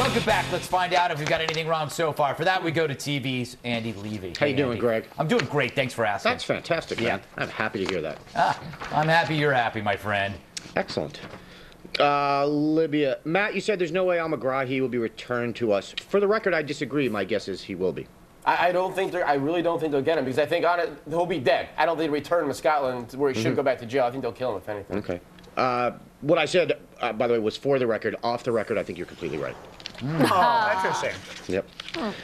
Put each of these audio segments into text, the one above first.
Welcome back. Let's find out if we've got anything wrong so far. For that, we go to TV's Andy Levy. How you doing, Andy. Greg? I'm doing great. Thanks for asking. That's fantastic, man. I'm happy to hear that. I'm happy you're happy, my friend. Excellent. Libya. Matt, you said there's no way Al-Megrahi will be returned to us. For the record, I disagree. My guess is he will be. I really don't think they'll get him because I think he'll be dead. I don't think they'll return him to Scotland where he should go back to jail. I think they'll kill him if anything. Okay. What I said, by the way, was for the record. Off the record, I think you're completely right. Oh, interesting. Yep.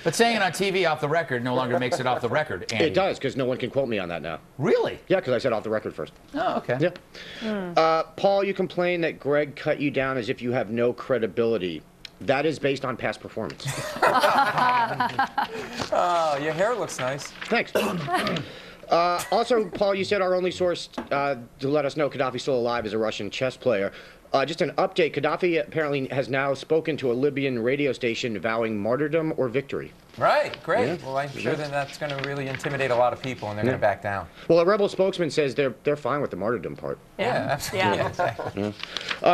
But saying it on TV off the record no longer makes it off the record, Andy. It does, because no one can quote me on that now. Really? Yeah, because I said off the record first. Oh, okay. Yeah. Paul, you complain that Greg cut you down as if you have no credibility. That is based on past performance. Oh, your hair looks nice. Thanks. Also, Paul, you said our only source to let us know Gaddafi's still alive is a Russian chess player. Just an update, Gaddafi apparently has now spoken to a Libyan radio station vowing martyrdom or victory. Right, great. Yeah. Well, I'm sure that that's going to really intimidate a lot of people, and they're going to back down. Well, a rebel spokesman says they're fine with the martyrdom part. Yeah, absolutely. Yeah. Exactly.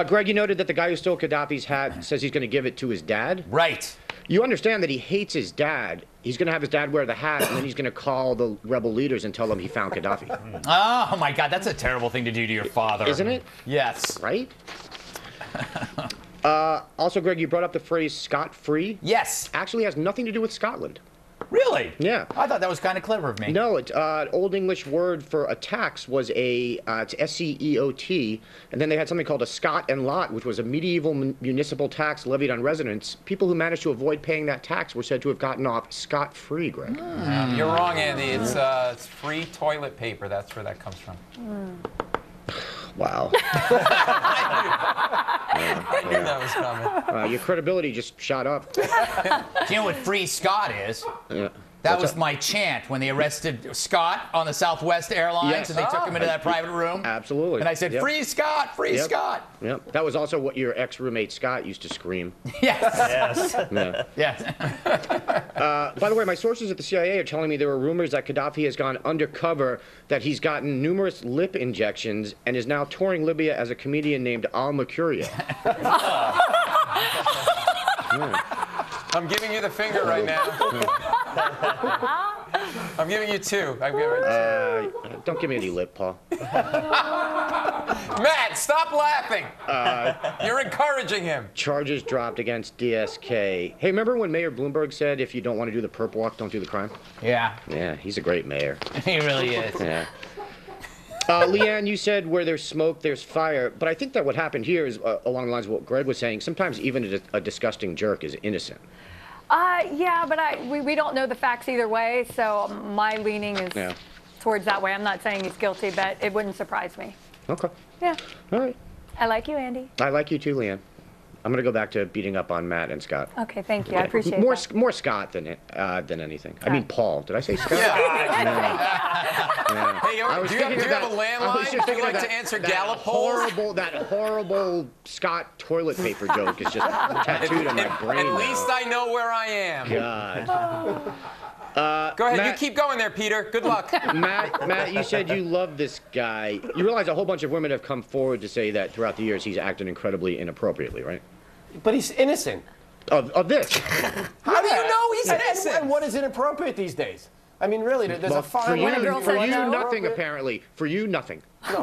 Greg, you noted that the guy who stole Gaddafi's hat says he's going to give it to his dad? Right. You understand that he hates his dad. He's going to have his dad wear the hat, and then he's going to call the rebel leaders and tell them he found Gaddafi. Oh, my God. That's a terrible thing to do to your father. Isn't it? Yes. Right? Also, Greg, you brought up the phrase scot-free. Yes. Actually has nothing to do with Scotland. Really? Yeah. I thought that was kind of clever of me. No, an Old English word for a tax was it's S-C-E-O-T, and then they had something called a scot and lot, which was a medieval municipal tax levied on residents. People who managed to avoid paying that tax were said to have gotten off scot-free, Greg. You're wrong, Andy. It's free toilet paper. That's where that comes from. Wow. I knew that was coming. Your credibility just shot up. Do you know what free Scott is? Yeah. That was my chant when they arrested Scott on the Southwest Airlines, Yes. and they took him into that private room. Absolutely. And I said, Yep. free Scott, free Yep. Scott. Yep. That was also what your ex-roommate Scott used to scream. Yes. Yes. Yeah. Yes. By the way, my sources at the CIA are telling me there are rumors that Gaddafi has gone undercover, that he's gotten numerous lip injections, and is now touring Libya as a comedian named Al-Mercurio. I'm giving you the finger right now. I'm giving you two. Don't give me any lip, Paul. Matt, stop laughing. You're encouraging him. Charges dropped against DSK. Hey, remember when Mayor Bloomberg said, if you don't want to do the perp walk, don't do the crime? Yeah. Yeah, he's a great mayor. He really is. Yeah. Leanne, you said where there's smoke, there's fire. But I think that what happened here is along the lines of what Greg was saying. Sometimes even a disgusting jerk is innocent. Yeah, but we don't know the facts either way, so my leaning is towards that way. I'm not saying he's guilty, but it wouldn't surprise me. Okay. Yeah. All right. I like you, Andy. I like you too, Leanne. I'm going to go back to beating up on Matt and Scott. Okay, thank you. I appreciate more, that. More Scott than anything. I mean, Paul. Did I say Scott? Hey, do you have a landline? Would you like to answer Gallup polls? That horrible Scott toilet paper joke is just tattooed on my brain. At least I know where I am. God. Go ahead, Matt, you keep going there, Peter. Good luck. Matt, you said you love this guy. You realize a whole bunch of women have come forward to say that throughout the years he's acted incredibly inappropriately, right? But he's innocent. Of this. How do you know he's innocent? And what is inappropriate these days? I mean, really, there's a fine for line. you, for you, no. nothing apparently. For you, nothing. Do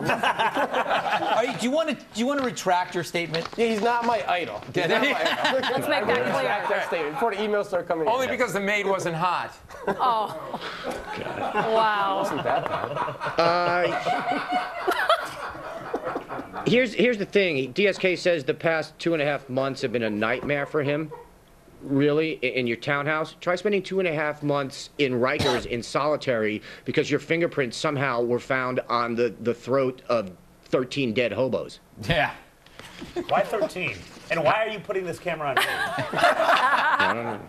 you want to retract your statement? Yeah, he's not my idol. He's not my idol. Let's make that Retract clear. that statement before the emails start coming in. Only because the maid wasn't hot. Oh. Wow. Wasn't that bad. Here's the thing. DSK says the past 2.5 months have been a nightmare for him. Really, in your townhouse? Try spending 2.5 months in Rikers in solitary because your fingerprints somehow were found on the throat of 13 dead hobos. Yeah. Why 13? And why are you putting this camera on me? I don't know.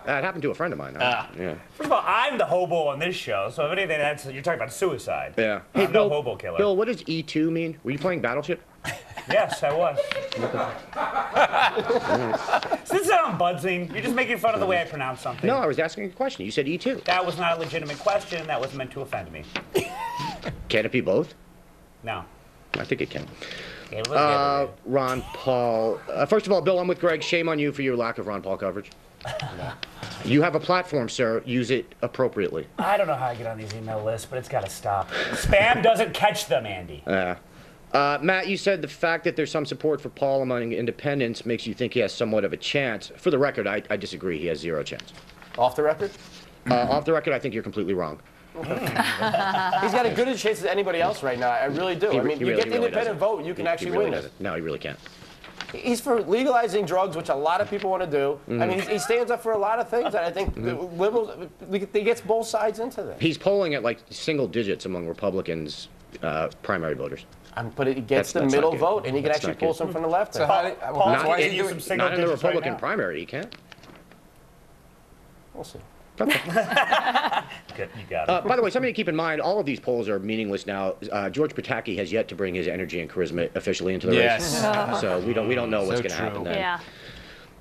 That happened to a friend of mine. Yeah. First of all, I'm the hobo on this show, so if anything, you're talking about suicide. Yeah. I'm no hobo killer. Bill, what does E2 mean? Were you playing Battleship? Yes, I was. Does this sound buzzing? You're just making fun of the way I pronounce something. No, I was asking a question. You said E2. That was not a legitimate question. That was meant to offend me. Can it be both? No. I think it can. Okay, let's get it. Ron Paul. First of all, Bill, I'm with Greg. Shame on you for your lack of Ron Paul coverage. You have a platform, sir. Use it appropriately. I don't know how I get on these email lists, but it's got to stop. Spam doesn't catch them, Andy. Matt, you said the fact that there's some support for Paul among independents makes you think he has somewhat of a chance. For the record, I disagree. He has zero chance. Off the record? Off the record, I think you're completely wrong. He's got as good a chance as anybody else right now. I really do. I mean, you get the independent vote, you can actually win this. No, he really can't. He's for legalizing drugs, which a lot of people want to do. I mean, he stands up for a lot of things, and I think liberals, he gets both sides into this. He's polling at like single digits among Republicans' primary voters. But he gets the middle vote, and he can actually pull some from the left. So Not in the Republican primary, he can't. We'll see. Good, you got it. By the way, something to keep in mind, all of these polls are meaningless now. George Pataki has yet to bring his energy and charisma officially into the race. So we don't know what's going to happen then. Yeah.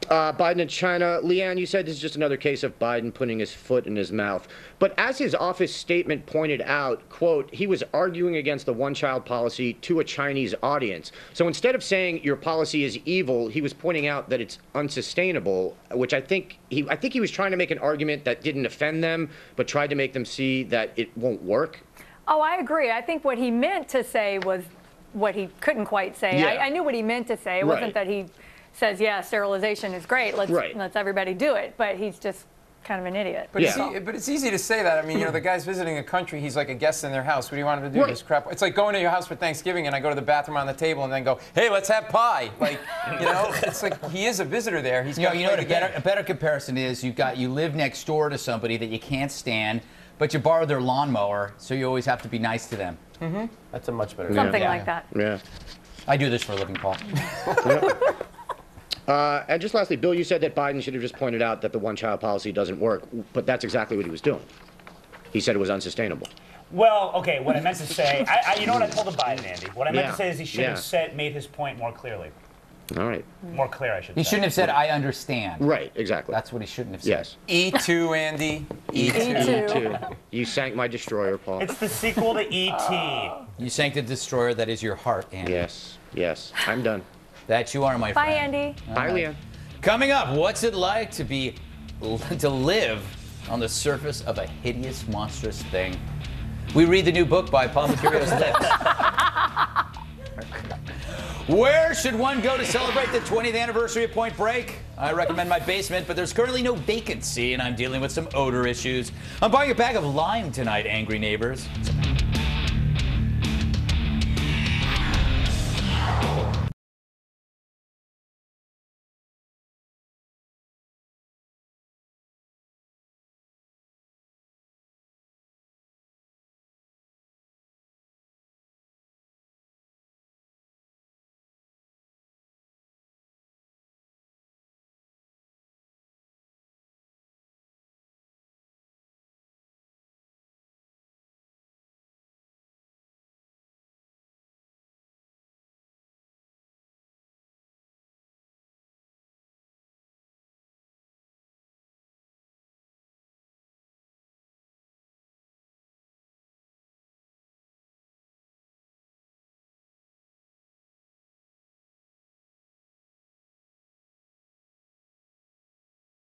Biden and China. Leanne, you said this is just another case of Biden putting his foot in his mouth. But as his office statement pointed out, quote, he was arguing against the one-child policy to a Chinese audience. So instead of saying your policy is evil, he was pointing out that it's unsustainable, which I think he was trying to make an argument that didn't offend them, but tried to make them see that it won't work. Oh, I agree. I think what he meant to say was what he couldn't quite say. Yeah. I knew what he meant to say. It wasn't that he says, yeah, sterilization is great. Let's everybody do it. But he's just kind of an idiot. But, but it's easy to say that. I mean, you know, the guy's visiting a country. He's like a guest in their house. What do you want him to do? This crap. It's like going to your house for Thanksgiving, and I go to the bathroom on the table, and then go, hey, let's have pie. Like, you know, it's like he is a visitor there. He's got you know what a better comparison is? You live next door to somebody that you can't stand, but you borrow their lawnmower, so you always have to be nice to them. That's a much better Something like that. Yeah. I do this for a living, Paul. And just lastly, Bill, you said that Biden should have just pointed out that the one-child policy doesn't work, but that's exactly what he was doing. He said it was unsustainable. Well, okay, what I meant to say, you know what I told Biden, Andy? What I meant to say is he should have made his point more clearly. All right. More clear, I should say. He shouldn't have said, I understand. Right, exactly. That's what he shouldn't have said. Yes. E2, Andy. E2. You sank my destroyer, Paul. It's the sequel to E.T. You sank the destroyer that is your heart, Andy. Yes, yes. I'm done. That you are, my Bye, friend. Andy. Bye, Leanne. Coming up, what's it like to live on the surface of a hideous, monstrous thing? We read the new book by Paul Mercurio's lips. Where should one go to celebrate the 20th anniversary of Point Break? I recommend my basement, but there's currently no vacancy, and I'm dealing with some odor issues. I'm buying a bag of lime tonight, angry neighbors.